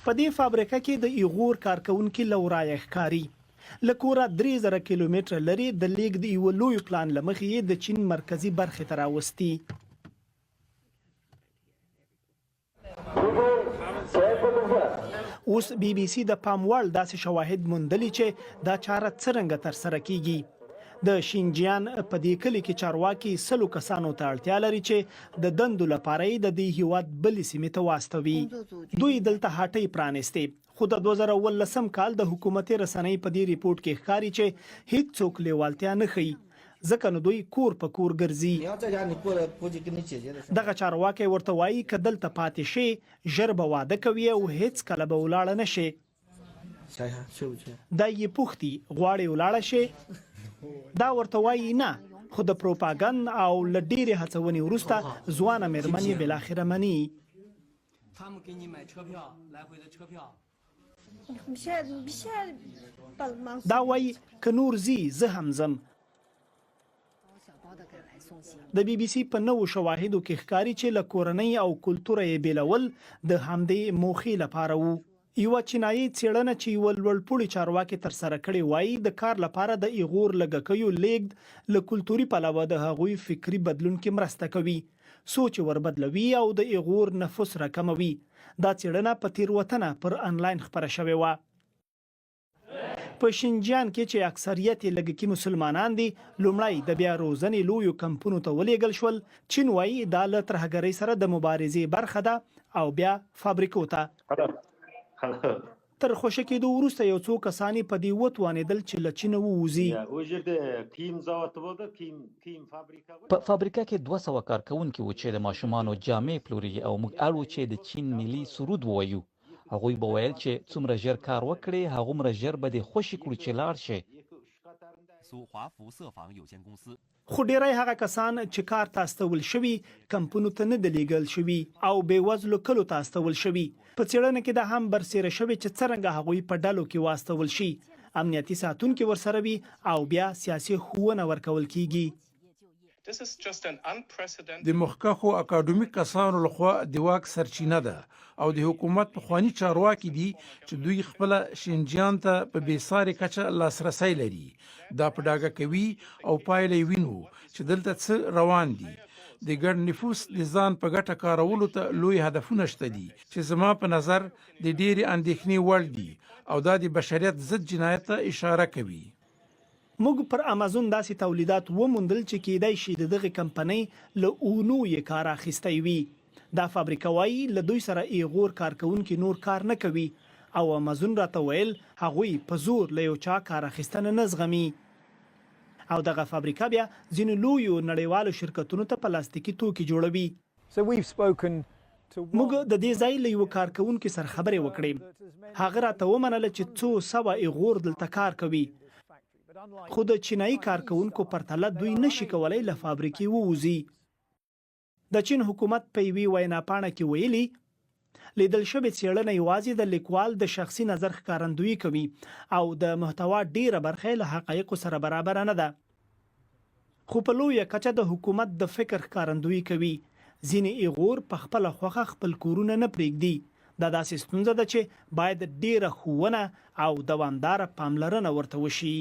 په دې فابریکه کې د ایغور کارکونکو لورای ښکاری لکوره 3000 کیلومتر لري د لیګ د یو لوی پلان لمخې د چین مرکزی برخه تر اوستي. اوس بي بي سي د پاموړ داسې شواهد موندلي چې دا چاره څرنګه تر سره کیږي. د شینجیان په دې کلی کې چارواکي 100 کسانو ته اړتیا لري چې د دندو لپاره د دې هیواد بلې سیمې ته واستوي. دوی دلته هټۍ پرانستې خو د 2019 کال د حکومتي رسنۍ په دې ریپورت کې ښکاري چې هیڅ څوک لیوالتیا نه ښيي ځکه نو دوی کور په کور ګرځي. دغه چارواکي ورته وایي که دلته پاتې شي ژر به واده کوي او هیڅ کله به ولاړ نه شي. دا یې پوښتي غواړي ولاړ شي؟ دا ورته وایي نه خو د پروپاګند او لډيري هڅونې وروسته ځوانه مېرمن یې بلاخره مني. دا وایي که نور زی زه هم زم. د بي بي سي په نوو شواهدو کې ښکاري چې له کورنۍ او کلتور یې بیلول د همدې موخې لپاره وو. یو چینایي څېړنه چې یو لوړپوړي چارواکي تر سره کړي وایي د کار لپاره د ایغور لګکیو لیګ له کلتوري پلوه د هغوی فکری بدلون کې مرسته کوي، سوچ وربدلوي او د ایغور نفوس راکموي. دا څېړنه په تیروتنه پر انلاین خپره شوې وه. په شینجیان کې چې اکثریت لږکي مسلمانان دي لومړی د بیا روزنې لویو کمپونو ته ولېږل شول. چین وایي دا له ترهګرۍ سره د مبارزې برخه ده او بیا فابریکو ته تر خوشی کېدو وروسته یو څو کسانی په دې وتوانېدل چې له چین ووځي. په فابریکه کې 200 کارکونکي وو چې د ماشومانو جامې پلوري او موږ اړ چې د چین ملي سرود ووایو. هغوی به ویل چې څومره ژر کار وکړي هغومره ژر به د خوشي کړو چې لاړ شي. خو ډیری هغه کسان چې کار ته استول شوي کمپونو ته نه دلیږل شوي او بیوزلو کلو ته استول شوي. په څېړنه کې دا هم برسېره شوي چې څرنګه هغوی په ډلو کې واستول شي، امنیتي ساتونکي ورسره وي او بیا سیاسي ښوونه ورکول کیږي. د مخکښو اکاډمیک کسانو لخوا د واک سرچینه ده او د حکومت پخوانی چارواکي دي چې دوی خپل شینجیان ته په بیساري کچه لاسرسی لري. دا په ډاګه کوي او پایلې وینو چې دلته څه روان دي. د ګډ نفوس د ځان په ګټه کارولو ته لوی هدفونه شته دي چې زما په نظر د ډېرې اندېښنې وړ دي او دا د بشریت ضد جنایت ته اشاره کوي. موږ پر امازون داسې تولیدات وموندل چې کېدای شي د دغه کمپنۍ له اونو یې کار اخیستی وي. دا فابریکه وایي له دوی سره ایغور کارکونکي نور کار نه کوي او امازون راته ویل هغوی په زور له یو چا کار اخیستنه نه زغمي. او دغه فابریکه بیا ځینو لویو نړیوالو شرکتونو ته پلاستیکي توکي جوړوي. موږ د دې ځای له یو کارکونکي سره خبرې وکړې. هغه راته ومنله چې څو سوه ایغور دلته کار کوي خو د چینایي کارکونکو پرتله دوی نشي کولای له فابریکې ووځي. د چین حکومت په یوې ویناپاڼه کې ویلي لیدل شوې څېړنه یوازې د لیکوال د شخصي نظر ښکارندویي کوي او د محتوا ډیره برخه له حقایقو سره برابر نه ده. خو په لویه کچه د حکومت د فکر ښکارندویي کوي. ځینې ایغور په خپل خوخه خپل کورونه نه پرېږدي. دا داسې ستونزه ده چې باید ډیره ښوونه او دوامداره پاملرنه ورته وشي.